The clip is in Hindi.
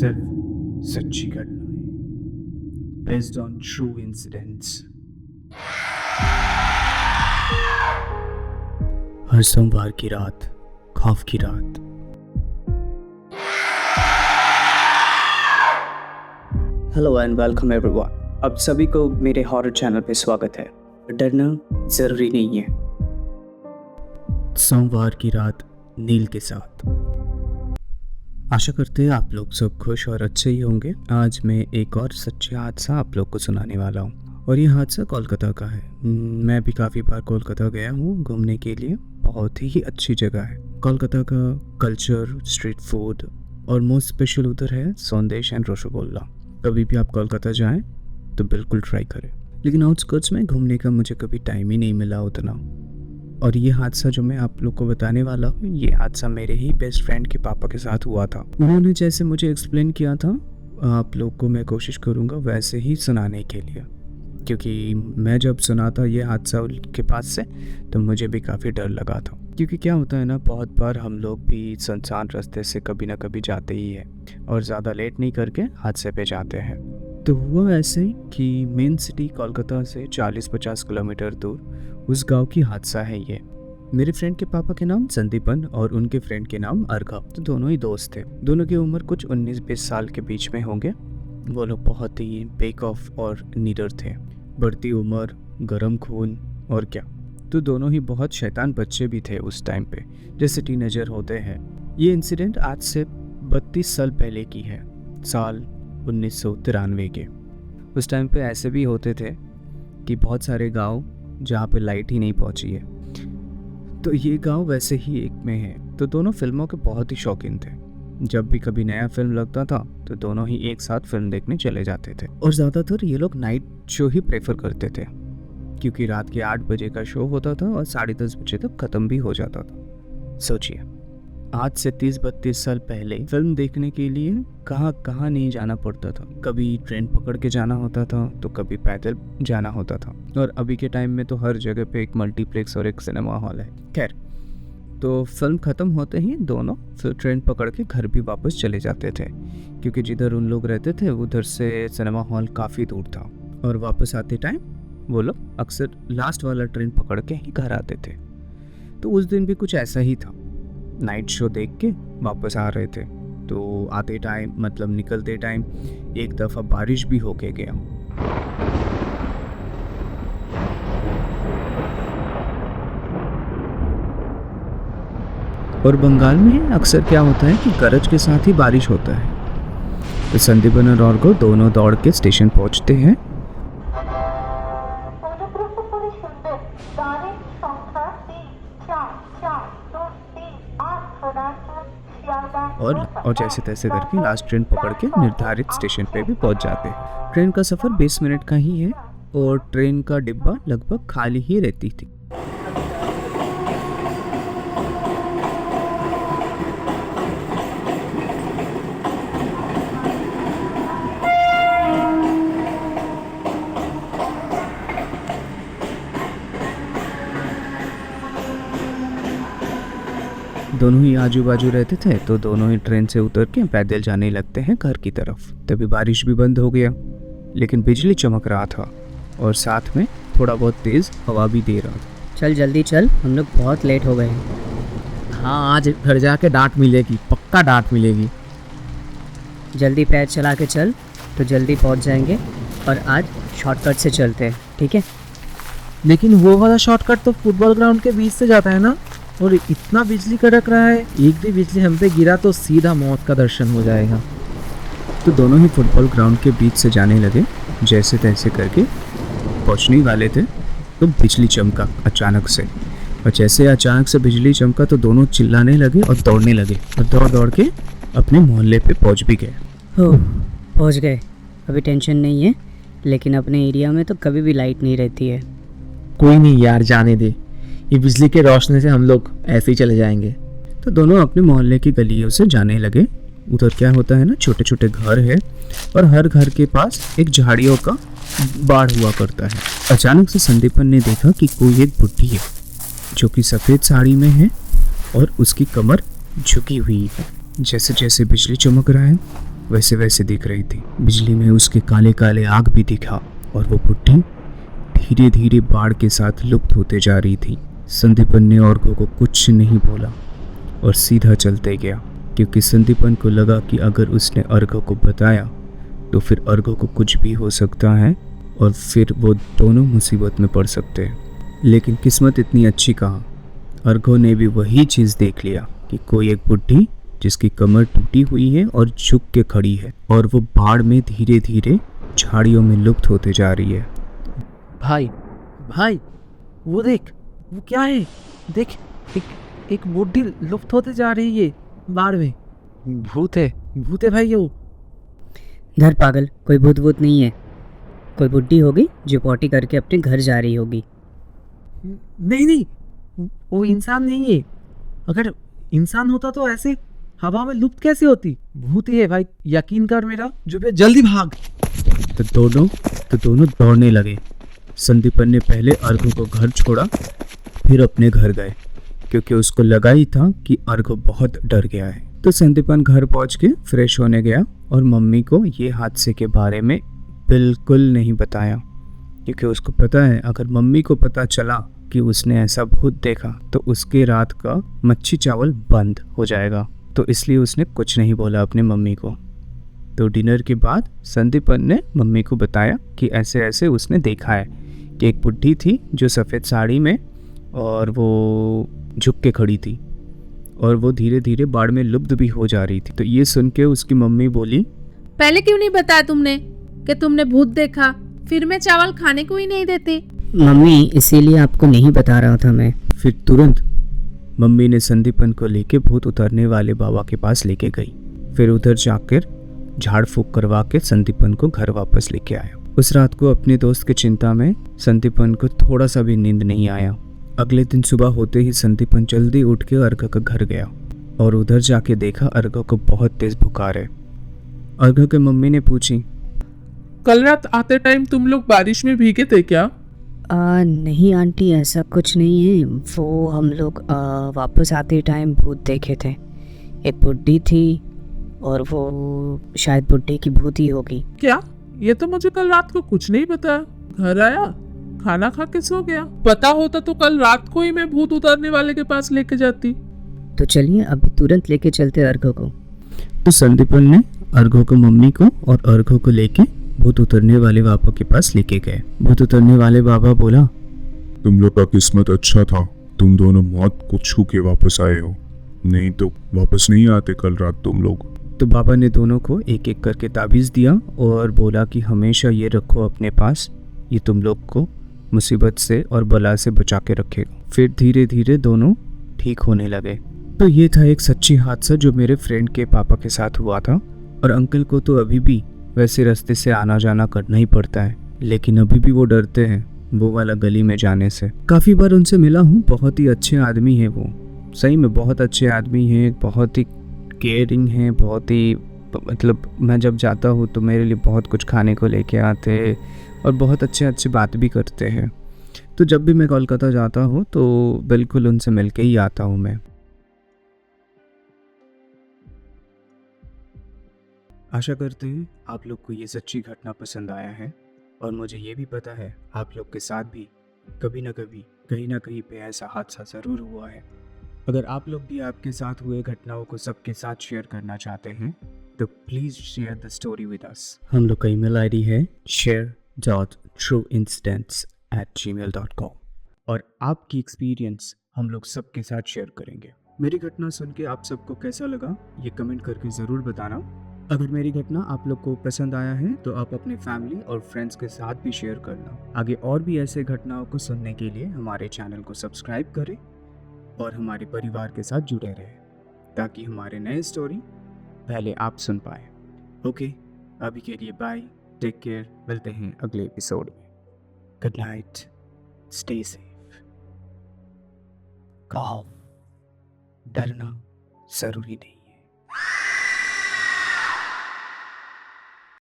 सिर्फ सच्ची घटनाएं बेस्ड ऑन ट्रू इंसिडेंट्स। हर सोमवार की रात, खौफ की रात। Hello and welcome everyone. अब सभी को मेरे हॉरर चैनल पे स्वागत है। डरना जरूरी नहीं है। सोमवार की रात नील के साथ। आशा करते हैं आप लोग सब खुश और अच्छे ही होंगे। आज मैं एक और सच्चा हादसा आप लोग को सुनाने वाला हूँ और ये हादसा कोलकाता का है। मैं भी काफ़ी बार कोलकाता गया हूँ घूमने के लिए। बहुत ही अच्छी जगह है कोलकाता का। कल्चर, स्ट्रीट फूड और मोस्ट स्पेशल उधर है संदेश एंड रसगुल्ला। कभी भी आप कोलकाता जाएं तो बिल्कुल ट्राई करें। लेकिन आउटस्कर्ट्स में घूमने का मुझे कभी टाइम ही नहीं मिला उतना। और ये हादसा जो मैं आप लोग को बताने वाला हूँ, ये हादसा मेरे ही बेस्ट फ्रेंड के पापा के साथ हुआ था। उन्होंने जैसे मुझे एक्सप्लेन किया था, आप लोग को मैं कोशिश करूँगा वैसे ही सुनाने के लिए, क्योंकि मैं जब सुना था ये हादसा उनके पास से तो मुझे भी काफ़ी डर लगा था। क्योंकि क्या होता है ना, बहुत बार हम लोग भी सुनसान रास्ते से कभी ना कभी जाते ही है और ज़्यादा लेट नहीं करके हादसे पे जाते हैं। तो हुआ ऐसे कि मेन सिटी कोलकाता से 40-50 किलोमीटर दूर उस गांव की हादसा है ये। मेरे फ्रेंड के पापा के नाम संदीपन और उनके फ्रेंड के नाम अर्घा। तो दोनों ही दोस्त थे। दोनों की उम्र कुछ 19-20 साल के बीच में होंगे। वो लोग बहुत ही बेक ऑफ और नीडर थे। बढ़ती उम्र, गर्म खून और क्या। तो दोनों ही बहुत शैतान बच्चे भी थे उस टाइम पे, जैसे टीनेजर होते हैं। ये इंसिडेंट आज से 32 साल पहले की है, साल 1993 के। उस टाइम पे ऐसे भी होते थे कि बहुत सारे गांव जहाँ पे लाइट ही नहीं पहुँची है, तो ये गांव वैसे ही एक में है। तो दोनों फिल्मों के बहुत ही शौकीन थे। जब भी कभी नया फिल्म लगता था तो दोनों ही एक साथ फिल्म देखने चले जाते थे। और ज़्यादातर ये लोग नाइट शो ही प्रेफर करते थे, क्योंकि रात के 8 बजे का शो होता था और 10:30 बजे तक ख़त्म भी हो जाता था। सोचिए, आज से 30-32 साल पहले फिल्म देखने के लिए कहाँ नहीं जाना पड़ता था। कभी ट्रेन पकड़ के जाना होता था तो कभी पैदल जाना होता था। और अभी के टाइम में तो हर जगह पे एक मल्टीप्लेक्स और एक सिनेमा हॉल है। खैर, तो फिल्म ख़त्म होते ही दोनों फिर ट्रेन पकड़ के घर भी वापस चले जाते थे, क्योंकि जिधर उन लोग रहते थे उधर से सिनेमा हॉल काफ़ी दूर था। और वापस आते टाइम वो लोग अक्सर लास्ट वाला ट्रेन पकड़ के ही घर आते थे। तो उस दिन भी कुछ ऐसा ही था। नाइट शो देख के वापस आ रहे थे, तो आते टाइम मतलब निकलते टाइम एक दफ़ा बारिश भी होके गया। और बंगाल में अक्सर क्या होता है कि गरज के साथ ही बारिश होता है। तो संदीपन और अर्घा दोनों दौड़ के स्टेशन पहुंचते हैं। और जैसे तैसे करके लास्ट ट्रेन पकड़ के निर्धारित स्टेशन पे भी पहुंच जाते हैं। ट्रेन का सफ़र 20 मिनट का ही है और ट्रेन का डिब्बा लगभग खाली ही रहती थी। दोनों ही आजू बाजू रहते थे, तो दोनों ही ट्रेन से उतर के पैदल जाने लगते हैं घर की तरफ। तभी बारिश भी बंद हो गया, लेकिन बिजली चमक रहा था और साथ में थोड़ा बहुत तेज़ हवा भी दे रहा था। चल जल्दी चल, हम लोग बहुत लेट हो गए हैं। हाँ, आज घर जाके डांट मिलेगी, पक्का डांट मिलेगी। जल्दी पैर चला के चल तो जल्दी पहुंच जाएंगे। और आज शॉर्टकट से चलते हैं, ठीक है? लेकिन वो वाला शॉर्टकट तो फुटबॉल ग्राउंड के बीच से जाता है ना, और इतना बिजली कड़क रहा है, एक भी बिजली हम पे गिरा तो सीधा मौत का दर्शन हो जाएगा। तो दोनों ही फुटबॉल ग्राउंड के बीच से जाने लगे। जैसे तैसे करके पहुंचने वाले थे तो बिजली चमका अचानक से। और जैसे अचानक से बिजली चमका तो दोनों चिल्लाने लगे और दौड़ने लगे और दौड़ के अपने मोहल्ले पे पहुंच भी गए। पहुंच गए, अभी टेंशन नहीं है। लेकिन अपने एरिया में तो कभी भी लाइट नहीं रहती है। कोई नहीं यार, जाने दे, ये बिजली के रोशनी से हम लोग ऐसे ही चले जाएंगे। तो दोनों अपने मोहल्ले की गलियों से जाने लगे। उधर क्या होता है ना, छोटे छोटे घर है और हर घर के पास एक झाड़ियों का बाड़ हुआ करता है। अचानक से संदीपन ने देखा कि कोई एक बुढ़ी है जो कि सफ़ेद साड़ी में है और उसकी कमर झुकी हुई है। जैसे जैसे बिजली चमक रहा है वैसे वैसे दिख रही थी। बिजली में उसके काले काले आग भी दिखा और वो बुढ़ी धीरे धीरे बाढ़ के साथ लुप्त होते जा रही थी। संदीपन ने अर्घो को कुछ नहीं बोला और सीधा चलते गया, क्योंकि संदीपन को लगा कि अगर उसने अर्घो को बताया तो फिर अर्घो को कुछ भी हो सकता है और फिर वो दोनों मुसीबत में पड़ सकते हैं। लेकिन किस्मत इतनी अच्छी कहाँ, अर्घो ने भी वही चीज़ देख लिया कि कोई एक बुढ़ी जिसकी कमर टूटी हुई है और झुक के खड़ी है और वो बाढ़ में धीरे धीरे झाड़ियों में लुप्त होते जा रही है। भाई भाई वो देख, वो क्या है? देख, एक बुढ़ी लुप्त होते जा रही है बाढ़ में। भूत है भाई वो। धर पागल, कोई भूत वूत नहीं है। कोई बुढ़ी होगी जो पॉटी करके अपने घर जा रही होगी। नहीं, वो इंसान नहीं है। अगर इंसान होता तो ऐसे हवा में लुप्त कैसे होती? भूत ही है भाई, यकीन कर मेरा। जो भी, जल्दी भाग। तो दोनों दौड़ने लगे। संदीपन ने पहले अर्घो को घर छोड़ा, फिर अपने घर गए, क्योंकि उसको लगा ही था कि अर्घो बहुत डर गया है। तो संदीपन घर पहुंच के फ्रेश होने गया और मम्मी को ये हादसे के बारे में बिल्कुल नहीं बताया, क्योंकि उसको पता है अगर मम्मी को पता चला कि उसने ऐसा भूत देखा तो उसके रात का मच्छी चावल बंद हो जाएगा। तो इसलिए उसने कुछ नहीं बोला अपने मम्मी को। तो डिनर के बाद संदीपन ने मम्मी को बताया कि ऐसे ऐसे उसने देखा है कि एक बुढ़ी थी जो सफ़ेद साड़ी में और वो झुक के खड़ी थी और वो धीरे धीरे बाढ़ में लुप्त भी हो जा रही थी। तो ये सुन के उसकी मम्मी बोली, पहले क्यों नहीं बताया तुमने कि तुमने भूत देखा? फिर मैं चावल खाने को ही नहीं देती। मम्मी, इसीलिए आपको नहीं बता रहा था मैं। फिर तुरंत मम्मी ने संदीपन को लेके भूत उतरने वाले बाबा के पास लेके गई। फिर उधर जाकर झाड़ फूक करवा के संदीपन को घर वापस लेके आया। उस रात को अपने दोस्त की चिंता में संदीपन को थोड़ा सा भी नींद नहीं आया। अगले दिन सुबह होते ही संदीपन जल्दी उठ के अर्घा का घर गया और उधर जाके देखा अर्घा को बहुत तेज बुखार है। अर्घा के मम्मी ने पूछी, कल रात आते टाइम तुम लोग बारिश में भीगे थे क्या? नहीं आंटी, ऐसा कुछ नहीं है। वो हम लोग वापस आते टाइम भूत देखे थे। एक बुढ़ी थी और वो शायद बुढ़ी की भूत ही होगी। क्या? ये तो मुझे कल रात को कुछ नहीं बताया। घर आया, खाना खा के सो गया। पता होता तो कल रात को ही मैं भूत उतारने वाले के पास लेके जाती। तो चलिए अभी तुरंत लेके चलते अर्घो को। तो संदीपन ने अर्घो को मम्मी को और अर्घो को लेके भूत उतरने वाले बाबा के पास लेके गए। भूत उतरने वाले बाबा बोला, तुम लोग का किस्मत अच्छा था, तुम दोनों मौत को छू के वापस आए हो, नहीं तो वापस नहीं आते कल रात तुम लोग। तो बाबा ने दोनों को एक एक करके ताबीज़ दिया और बोला कि हमेशा ये रखो अपने पास, ये तुम लोग को मुसीबत से और बला से बचा के रखेगा। फिर धीरे धीरे दोनों ठीक होने लगे। तो ये था एक सच्ची हादसा जो मेरे फ्रेंड के पापा के साथ हुआ था। और अंकल को तो अभी भी वैसे रास्ते से आना जाना करना ही पड़ता है, लेकिन अभी भी वो डरते हैं वो वाला गली में जाने से। काफ़ी बार उनसे मिला हूँ, बहुत ही अच्छे आदमी हैं वो, सही में बहुत अच्छे आदमी हैं, बहुत ही केयरिंग हैं, बहुत ही मतलब मैं जब जाता हूँ तो मेरे लिए बहुत कुछ खाने को लेके आते हैं और बहुत अच्छे बात भी करते हैं। तो जब भी मैं कोलकाता जाता हूँ तो बिल्कुल उनसे मिल के ही आता हूँ मैं। आशा करते हैं आप लोग को ये सच्ची घटना पसंद आया है और मुझे ये भी पता है आप लोग के साथ भी कभी ना कभी कहीं ना कहीं पे ऐसा हादसा ज़रूर हुआ है। अगर आप लोग भी आपके साथ हुए घटनाओं को सबके साथ शेयर करना चाहते हैं तो please share the story with us. हम लोग का ईमेल आईडी है share.trueincidents@gmail.com और आपकी एक्सपीरियंस हम लोग सबके साथ शेयर करेंगे। मेरी घटना सुन के आप सबको कैसा लगा ये कमेंट करके ज़रूर बताना। अगर मेरी घटना आप लोग को पसंद आया है तो आप अपने फैमिली और फ्रेंड्स के साथ भी शेयर करना। आगे और भी ऐसे घटनाओं को सुनने के लिए हमारे चैनल को सब्सक्राइब करें और हमारे परिवार के साथ जुड़े रहें ताकि हमारे नए स्टोरी पहले आप सुन पाए। ओके, अभी के लिए बाय, टेक केयर, मिलते हैं अगले एपिसोड में। Good night, stay safe. कहो डरना ज़रूरी नहीं।